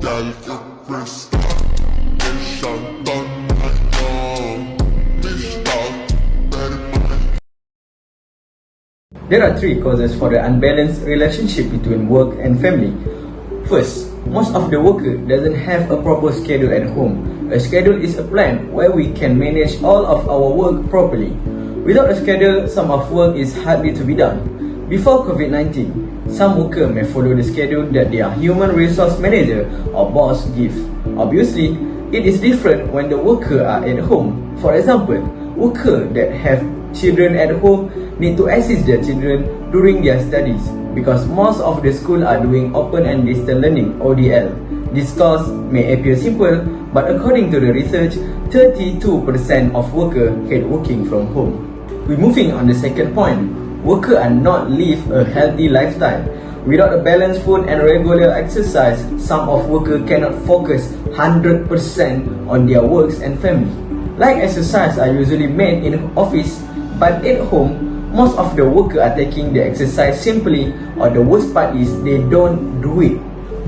There are three causes for the unbalanced relationship between work and family. First, most of the worker doesn't have a proper schedule at home. A schedule is a plan where we can manage all of our work properly. Without a schedule, some of work is hardly to be done. Before COVID-19, some worker may follow the schedule that their human resource manager or boss give. Obviously, it is different when the worker are at home. For example, workers that have children at home need to assist their children during their studies because most of the schools are doing open and distance learning (ODL). This cause may appear simple, but according to the research, 32% of workers hate working from home. We're moving on the second point. Workers are not live a healthy lifestyle. Without a balanced food and regular exercise, some of workers cannot focus 100% on their works and family. Like exercise are usually made in office, but at home, most of the workers are taking the exercise simply, or the worst part is they don't do it.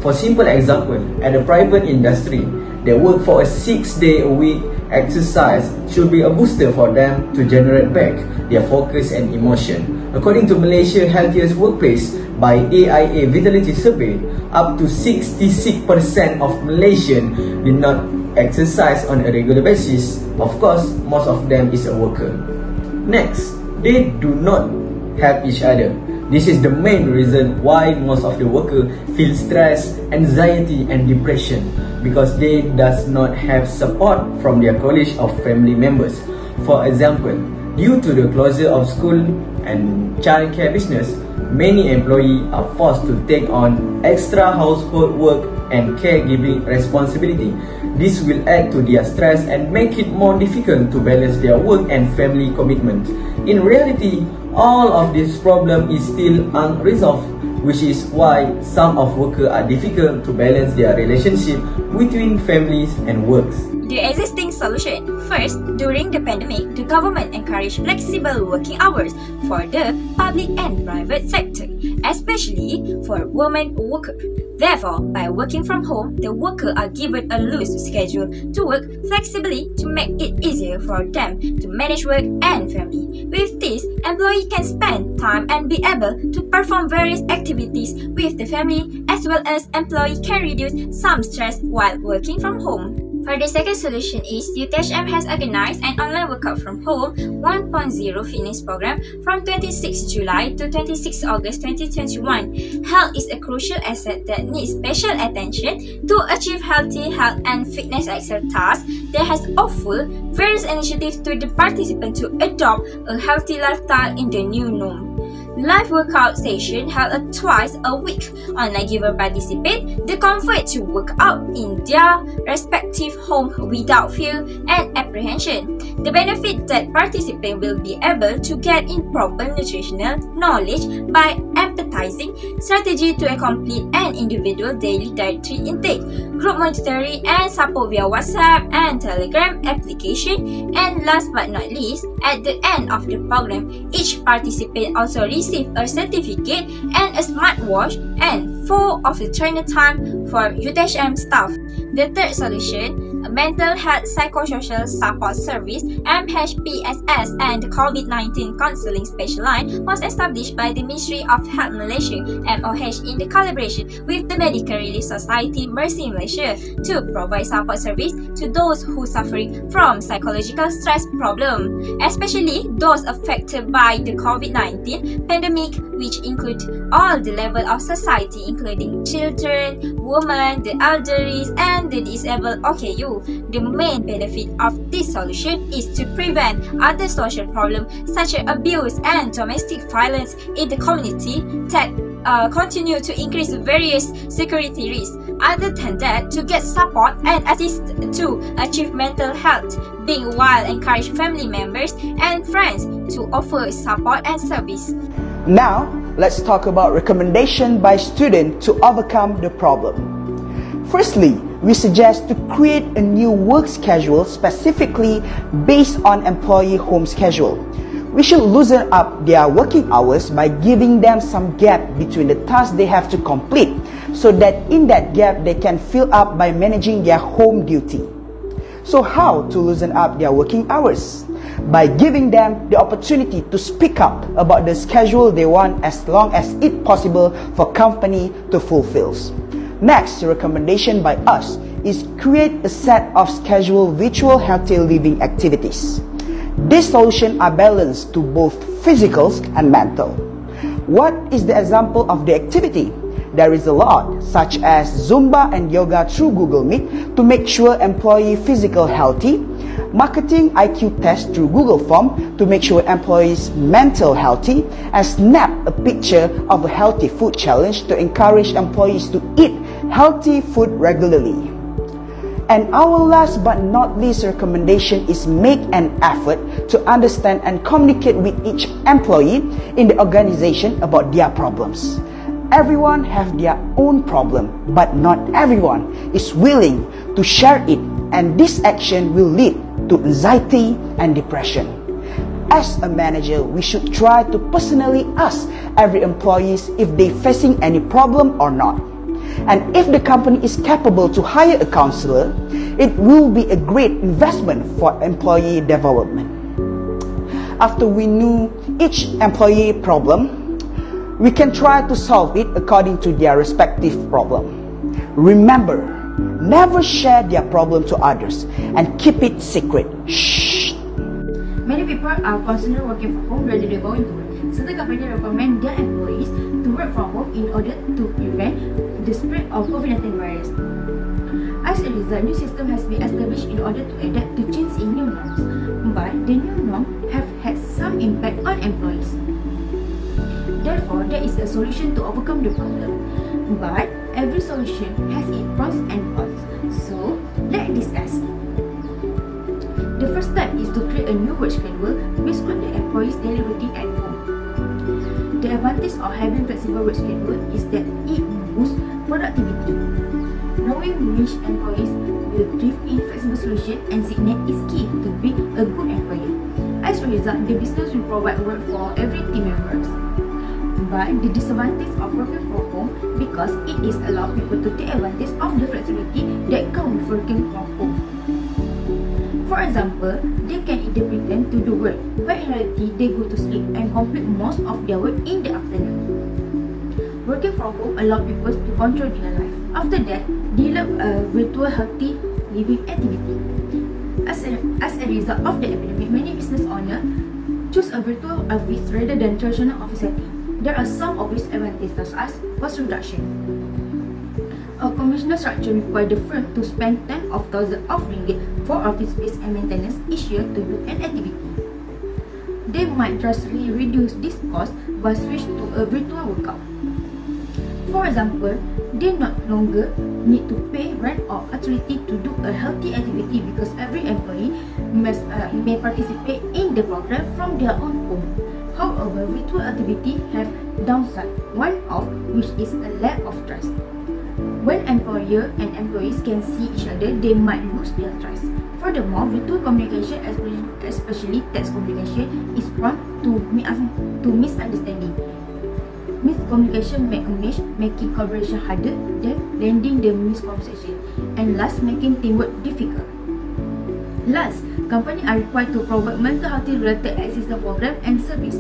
For simple example, at the private industry, they work for a 6-day-a-week exercise should be a booster for them to generate back their focus and emotion. According to Malaysia Healthiest Workplace by AIA Vitality Survey, up to 66% of Malaysians did not exercise on a regular basis. Of course, most of them is a worker. Next, they do not help each other. This is the main reason why most of the workers feel stress, anxiety and depression because they does not have support from their colleagues or family members. For example, due to the closure of school and childcare business, many employees are forced to take on extra household work and caregiving responsibility. This will add to their stress and make it more difficult to balance their work and family commitment. In reality, all of this problem is still unresolved, which is why some of workers are difficult to balance their relationship between families and works. The existing solution. First, during the pandemic, the government encouraged flexible working hours for the public and private sector, especially for women workers. Therefore, by working from home, the workers are given a loose schedule to work flexibly to make it easier for them to manage work and family. With this, employee can spend time and be able to perform various activities with the family, as well as employee can reduce some stress while working from home. For the second solution is, UTHM has organized an online workout from home 1.0 fitness program from 26 July to 26 August 2021. Health is a crucial asset that needs special attention. To achieve healthy health and fitness exercise, there has offered various initiatives to the participants to adopt a healthy lifestyle in the new norm. Live workout session held twice a week. Online giver participate the comfort to work out in their respective home without fear and apprehension. The benefit that participants will be able to get in proper nutritional knowledge by empathizing strategy to complete an individual daily dietary intake, group monitoring and support via WhatsApp and Telegram application. And last but not least, at the end of the program, each participant also receive a certificate and a smartwatch and 4 of the trainer time for UTHM staff. The third solution, a mental health psychosocial support service MHPSS and the COVID-19 counseling special line was established by the Ministry of Health Malaysia MOH in the collaboration with the Medical Relief Society Mercy Malaysia to provide support service to those who suffering from psychological stress problem, especially those affected by the COVID-19 pandemic, which include all the level of society including children, women, the elderly and the disabled. The main benefit of this solution is to prevent other social problems such as abuse and domestic violence in the community that continue to increase various security risks. Other than that, to get support and assist to achieve mental health, being while encourage family members and friends to offer support and service. Now, let's talk about recommendation by students to overcome the problem. Firstly, we suggest to create a new work schedule specifically based on employee home schedule. We should loosen up their working hours by giving them some gap between the tasks they have to complete, so that in that gap they can fill up by managing their home duty. So how to loosen up their working hours? By giving them the opportunity to speak up about the schedule they want, as long as it possible for company to fulfill. Next recommendation by us is create a set of scheduled virtual healthy living activities. These solutions are balanced to both physical and mental. What is the example of the activity? There is a lot, such as Zumba and yoga through Google Meet to make sure employee physical healthy, marketing IQ test through Google Form to make sure employees mental healthy, and snap a picture of a healthy food challenge to encourage employees to eat healthy food regularly. And our last but not least recommendation is make an effort to understand and communicate with each employee in the organization about their problems. Everyone have their own problem, but not everyone is willing to share it, and this action will lead to anxiety and depression. As a manager, we should try to personally ask every employee if they facing any problem or not. And if the company is capable to hire a counselor, it will be a great investment for employee development. After we know each employee problem, we can try to solve it according to their respective problem. Remember, never share their problem to others and keep it secret. Shh. Many people are considering working from home rather than going to work. Certain companies recommend their employees to work from home in order to prevent the spread of COVID-19 virus. As a result, new system has been established in order to adapt to change in new norms. But the new norm have had some impact on employees. Therefore, there is a solution to overcome the problem. But every solution has its pros and cons. So, let's discuss. The first step is to create a new work schedule based on the employee's daily routine at home. The advantage of having flexible work schedule is that it boosts productivity. Knowing which employees will thrive in flexible solution and signal is key to be a good employer. As a result, the business will provide work for every team members. But the disadvantage of working from home because it is allow people to take advantage of the flexibility that comes with working from home. For example, they can either pretend to do work, but in reality they go to sleep and complete most of their work in the afternoon. Working from home allows people to control their life. After that, develop a virtual healthy living activity. As a result of the epidemic, many business owners choose a virtual office rather than traditional office setting. There are some obvious advantages such as cost reduction. A conventional structure requires the firm to spend tens of thousands of ringgit for office space and maintenance each year to do an activity. They might drastically reduce this cost by switch to a virtual workout. For example, they no longer need to pay rent or authority to do a healthy activity because every employee may participate in the program from their own home. However, virtual activity have downside, one of which is a lack of trust. When employer and employees can see each other, they might lose their trust. Furthermore, virtual communication, especially text communication, is prone to misunderstanding. Miscommunication make a match, making collaboration harder, then landing the misconception, and last, making teamwork difficult. Last, companies are required to provide mental health related assistance program and service.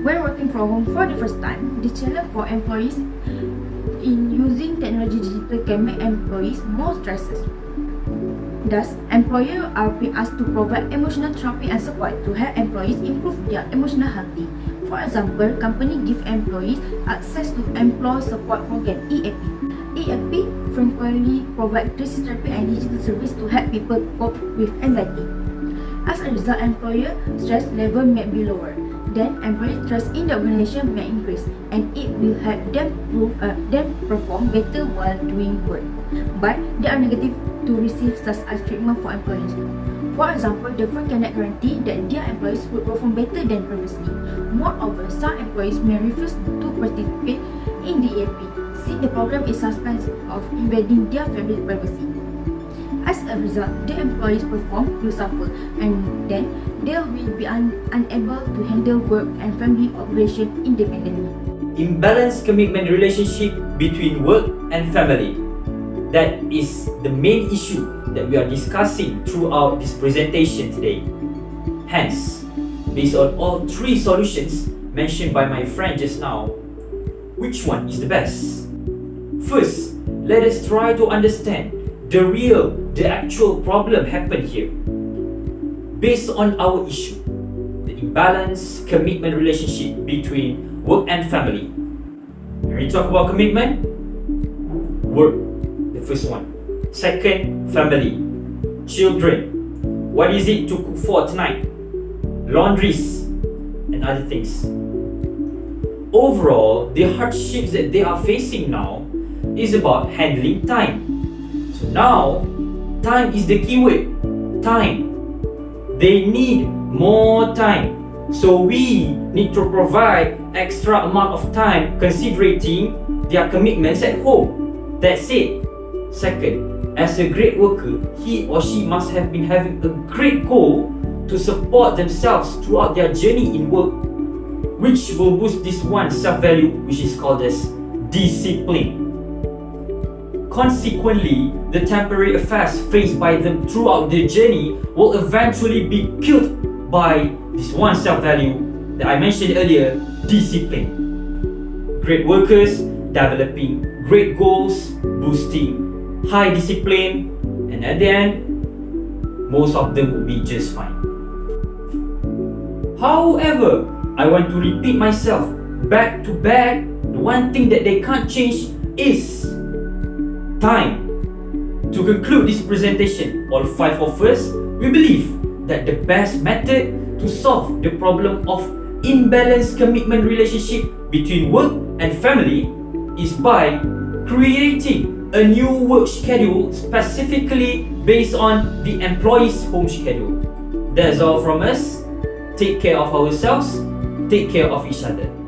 When working from home for the first time, the challenge for employees in using technology digital can make employees more stressed. Thus, employers are being asked to provide emotional therapy and support to help employees improve their emotional health. For example, companies give employees access to employee support program (EAP). EAP frequently provide crisis therapy and digital service to help people cope with anxiety. As a result, employer stress level may be lower. Then, employee trust in the organization may increase, and it will help them perform better while doing work. But there are negatives to receive such as treatment for employees. For example, the firm cannot guarantee that their employees will perform better than previously. Moreover, some employees may refuse to participate in the EAP, since the program is susceptible of invading their family's privacy. As a result, the employees perform will suffer, and then they will be unable to handle work and family operation independently. Imbalanced commitment relationship between work and family. That is the main issue that we are discussing throughout this presentation today. Hence, based on all three solutions mentioned by my friend just now, which one is the best? First, let us try to understand the actual problem happened here. Based on our issue, the imbalanced commitment relationship between work and family. When we talk about commitment, work, the first one. Second, family, children. What is it to cook for tonight? Laundries and other things. Overall, the hardships that they are facing now is about handling time. So now, time is the keyword. Time. They need more time. So we need to provide extra amount of time considering their commitments at home. That's it. Second, as a great worker, he or she must have been having a great goal to support themselves throughout their journey in work, which will boost this one self-value, which is called as discipline. Consequently, the temporary affairs faced by them throughout their journey will eventually be killed by this one self-value that I mentioned earlier, discipline. Great workers developing great goals, boosting high discipline, and at the end, most of them will be just fine. However, I want to repeat myself back to back. The one thing that they can't change is time. To conclude this presentation, all five of us, we believe that the best method to solve the problem of imbalanced commitment relationship between work and family is by creating a new work schedule specifically based on the employee's home schedule. That's all from us. Take care of ourselves, take care of each other.